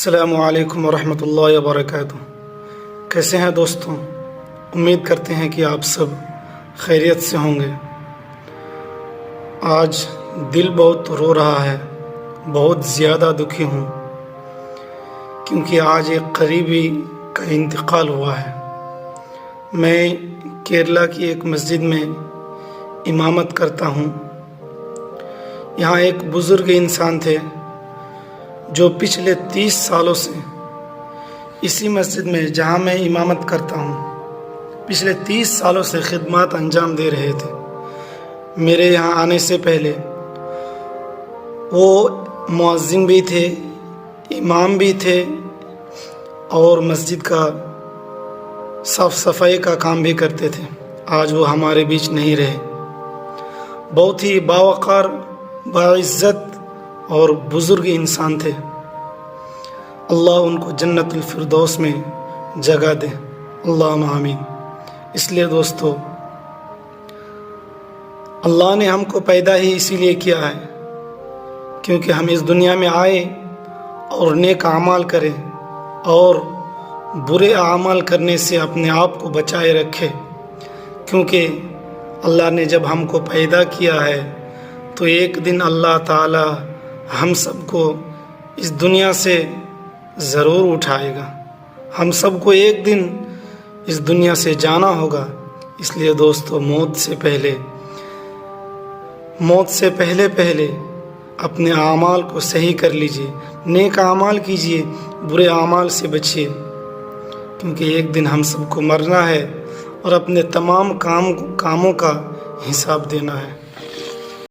السلام علیکم ورحمۃ اللہ وبرکاتہ۔ کیسے ہیں دوستوں؟ امید کرتے ہیں کہ آپ سب خیریت سے ہوں گے۔ آج دل بہت رو رہا ہے، بہت زیادہ دکھی ہوں، کیونکہ آج ایک قریبی کا انتقال ہوا ہے۔ میں کیرلا کی ایک مسجد میں امامت کرتا ہوں۔ یہاں ایک بزرگ انسان تھے جو پچھلے 30 سالوں سے اسی مسجد میں جہاں میں امامت کرتا ہوں پچھلے 30 سالوں سے خدمات انجام دے رہے تھے۔ میرے یہاں آنے سے پہلے وہ مؤذن بھی تھے، امام بھی تھے، اور مسجد کا صاف صفائی کا کام بھی کرتے تھے۔ آج وہ ہمارے بیچ نہیں رہے۔ بہت ہی باوقار، باعزت اور بزرگ انسان تھے۔ اللہ ان کو جنت الفردوس میں جگہ دے، اللہم آمین۔ اس لیے دوستو، اللہ نے ہم کو پیدا ہی اسی لیے کیا ہے کیونکہ ہم اس دنیا میں آئے اور نیک اعمال کریں اور برے اعمال کرنے سے اپنے آپ کو بچائے رکھے، کیونکہ اللہ نے جب ہم کو پیدا کیا ہے تو ایک دن اللہ تعالی ہم سب کو اس دنیا سے ضرور اٹھائے گا۔ ہم سب کو ایک دن اس دنیا سے جانا ہوگا۔ اس لیے دوستو، موت سے پہلے اپنے اعمال کو صحیح کر لیجئے، نیک اعمال کیجئے، برے اعمال سے بچیے، کیونکہ ایک دن ہم سب کو مرنا ہے اور اپنے تمام کاموں کا حساب دینا ہے۔